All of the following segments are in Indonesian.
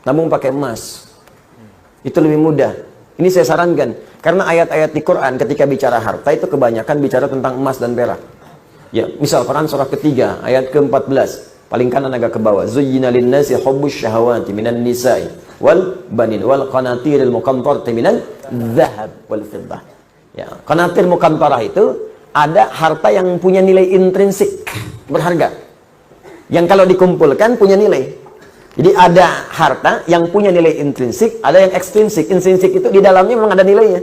nabung pakai emas. Itu lebih mudah. Ini saya sarankan. Karena ayat-ayat di Quran ketika bicara harta itu kebanyakan bicara tentang emas dan perak. Ya, misal Quran surah ketiga, ayat ke-14. Paling kanan agak ke bawah. Zuyyina lin-nasi hubbus syahawati minan nisa'i wal banin wal qanatiril muqantarati minan dzahab wal fiddah. Ya, qanatir muqantarah itu ada harta yang punya nilai intrinsik, berharga. Yang kalau dikumpulkan punya nilai. Jadi ada harta yang punya nilai intrinsik, ada yang ekstrinsik. Intrinsik itu di dalamnya memang ada nilainya.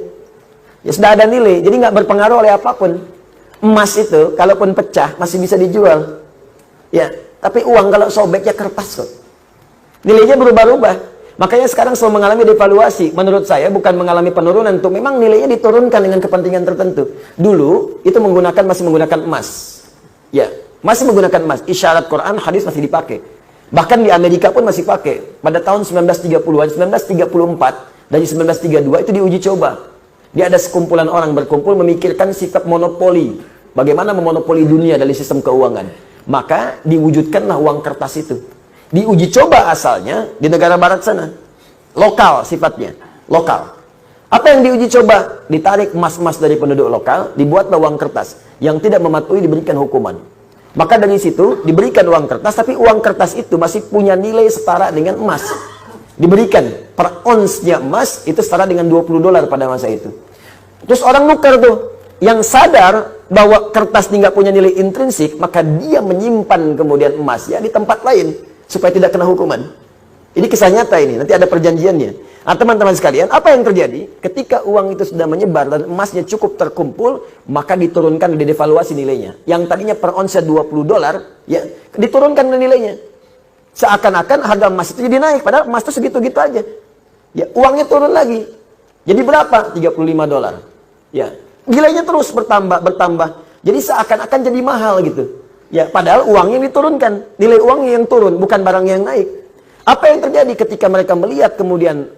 Ya sudah ada nilai, jadi nggak berpengaruh oleh apapun. Emas itu, kalaupun pecah, masih bisa dijual. Ya, tapi uang kalau sobek ya kertas kok. Nilainya berubah-ubah. Makanya sekarang selalu mengalami devaluasi. Menurut saya bukan mengalami penurunan, tuh memang nilainya diturunkan dengan kepentingan tertentu. Dulu itu masih menggunakan emas. Ya, masih menggunakan emas. Isyarat Quran, hadis masih dipakai. Bahkan di Amerika pun masih pakai. Pada tahun 1930-an, 1934 dan 1932 itu diuji coba. Dia ada sekumpulan orang berkumpul memikirkan sifat monopoli. Bagaimana memonopoli dunia dari sistem keuangan. Maka diwujudkanlah uang kertas itu. Diuji coba asalnya di negara barat sana. Lokal sifatnya. Lokal. Apa yang diuji coba? Ditarik emas-emas dari penduduk lokal, dibuatlah uang kertas. Yang tidak mematuhi diberikan hukuman. Maka dari situ diberikan uang kertas, tapi uang kertas itu masih punya nilai setara dengan emas. Diberikan per onsnya emas itu setara dengan $20 pada masa itu. Terus orang nukar tuh, yang sadar bahwa kertas ini nggak punya nilai intrinsik, maka dia menyimpan kemudian emas ya di tempat lain supaya tidak kena hukuman. Ini kisah nyata ini, nanti ada perjanjiannya. Nah, teman-teman sekalian, apa yang terjadi? Ketika uang itu sudah menyebar dan emasnya cukup terkumpul, maka diturunkan, didevaluasi nilainya. Yang tadinya per onsnya $20, ya, diturunkan nilainya. Seakan-akan harga emas itu jadi naik, padahal emas itu segitu-gitu aja. Ya, uangnya turun lagi. Jadi berapa? $35. Ya, nilainya terus bertambah. Jadi seakan-akan jadi mahal gitu. Ya, padahal uangnya diturunkan, nilai uangnya yang turun, bukan barang yang naik. Apa yang terjadi ketika mereka melihat kemudian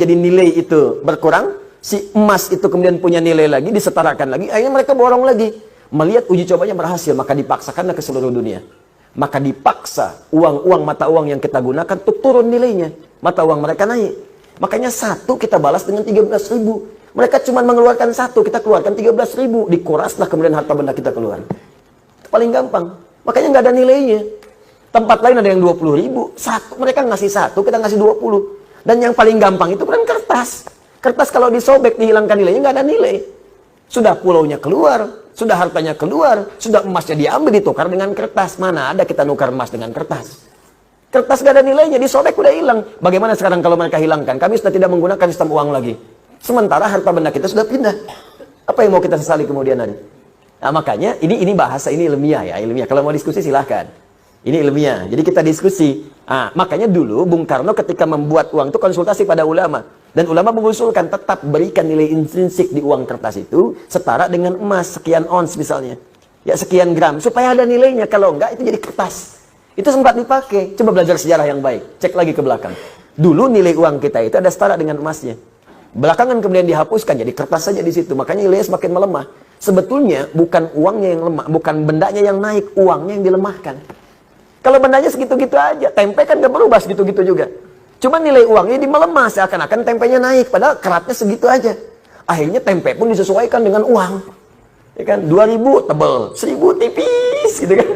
jadi nilai itu berkurang, si emas itu kemudian punya nilai lagi, disetarakan lagi, akhirnya mereka borong lagi. Melihat uji cobanya berhasil, maka dipaksakanlah ke seluruh dunia. Maka dipaksa uang-uang mata uang yang kita gunakan tuh turun nilainya, mata uang mereka naik. Makanya satu kita balas dengan 13.000. Mereka cuma mengeluarkan satu, kita keluarkan 13.000, dikuraslah kemudian harta benda kita keluar. Itu paling gampang. Makanya nggak ada nilainya. Tempat lain ada yang 20.000, mereka ngasih satu, kita ngasih 20. Dan yang paling gampang itu kan kertas. Kertas kalau disobek, dihilangkan nilainya, nggak ada nilai. Sudah pulaunya keluar, sudah hartanya keluar, sudah emasnya diambil, ditukar dengan kertas. Mana ada kita nukar emas dengan kertas? Kertas nggak ada nilainya, disobek udah hilang. Bagaimana sekarang kalau mereka hilangkan? Kami sudah tidak menggunakan sistem uang lagi. Sementara harta benda kita sudah pindah. Apa yang mau kita sesali kemudian hari? Nah, makanya ini bahasa, ini ilmiah ya, ilmiah. Kalau mau diskusi silahkan. Ini ilmiah, jadi kita diskusi. Makanya dulu Bung Karno ketika membuat uang itu konsultasi pada ulama. Dan ulama mengusulkan tetap berikan nilai intrinsik di uang kertas itu setara dengan emas, sekian ons misalnya. Ya sekian gram, supaya ada nilainya. Kalau enggak itu jadi kertas. Itu sempat dipakai. Coba belajar sejarah yang baik. Cek lagi ke belakang. Dulu nilai uang kita itu ada setara dengan emasnya. Belakangan kemudian dihapuskan, jadi kertas saja di situ. Makanya nilainya semakin melemah. Sebetulnya bukan uangnya yang lemah, bukan bendanya yang naik, uangnya yang dilemahkan. Kalau bendanya segitu-gitu aja, tempe kan gak berubah segitu-gitu juga. Cuma nilai uangnya melemah, seakan-akan tempenya naik, padahal keratnya segitu aja. Akhirnya tempe pun disesuaikan dengan uang. Ya kan, 2.000 tebel, 1.000 tipis gitu kan.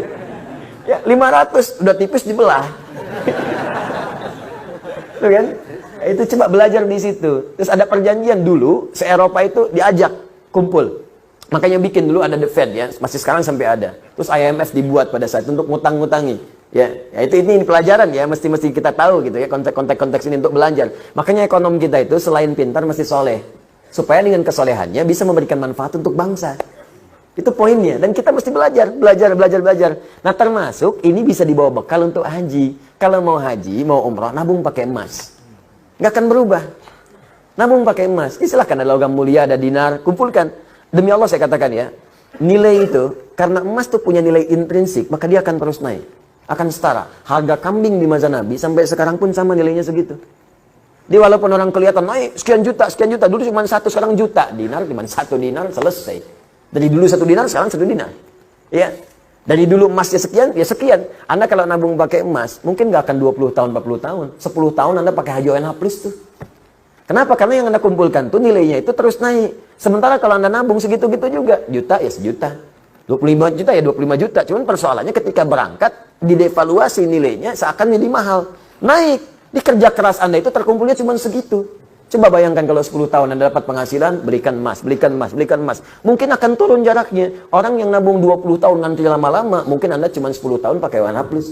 Ya, 500 udah tipis dibelah. Tuh kan? Itu coba belajar di situ. Terus ada perjanjian dulu, se-Eropa itu diajak kumpul. Makanya bikin dulu ada The Fed ya, masih sekarang sampai ada. Terus IMF dibuat pada saat itu untuk ngutang-ngutangi. Ya itu ini pelajaran ya, mesti kita tahu gitu ya, konteks ini untuk belajar. Makanya ekonom kita itu selain pintar mesti soleh. Supaya dengan kesolehannya bisa memberikan manfaat untuk bangsa. Itu poinnya. Dan kita mesti belajar. Nah termasuk ini bisa dibawa bekal untuk haji. Kalau mau haji, mau umroh, nabung pakai emas. Nggak akan berubah. Nabung pakai emas. Silahkan ada logam mulia, ada dinar, kumpulkan. Demi Allah saya katakan ya, nilai itu, karena emas tuh punya nilai intrinsik, maka dia akan terus naik. Akan setara. Harga kambing di masa Nabi, sampai sekarang pun sama nilainya segitu. Jadi walaupun orang kelihatan naik, sekian juta, dulu cuma 1, sekarang juta. Dinar cuma 1 dinar, selesai. Dari dulu 1 dinar, sekarang 1 dinar. Ya. Dari dulu emasnya sekian, ya sekian. Anda kalau nabung pakai emas, mungkin nggak akan 20 tahun, 40 tahun. 10 tahun Anda pakai Haji ONH Plus tuh. Kenapa? Karena yang Anda kumpulkan tuh nilainya itu terus naik. Sementara kalau Anda nabung segitu-gitu juga, juta ya sejuta. 25 juta ya 25 juta. Cuman persoalannya ketika berangkat, didevaluasi nilainya seakan jadi mahal. Naik. Di kerja keras Anda itu terkumpulnya cuma segitu. Coba bayangkan kalau 10 tahun Anda dapat penghasilan, belikan emas, belikan emas, belikan emas. Mungkin akan turun jaraknya. Orang yang nabung 20 tahun nanti lama-lama, mungkin Anda cuma 10 tahun pakai ONH Plus.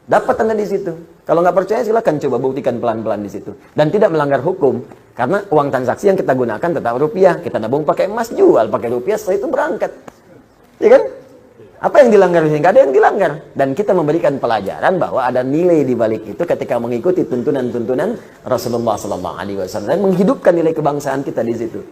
Dapat Anda di situ. Kalau nggak percaya silakan coba buktikan pelan-pelan di situ. Dan tidak melanggar hukum. Karena uang transaksi yang kita gunakan tetap rupiah. Kita nabung pakai emas, jual pakai rupiah, setelah itu berangkat. Ya kan? Apa yang dilanggar di sini? Nggak ada yang dilanggar. Dan kita memberikan pelajaran bahwa ada nilai di balik itu ketika mengikuti tuntunan-tuntunan Rasulullah SAW, menghidupkan nilai kebangsaan kita di situ.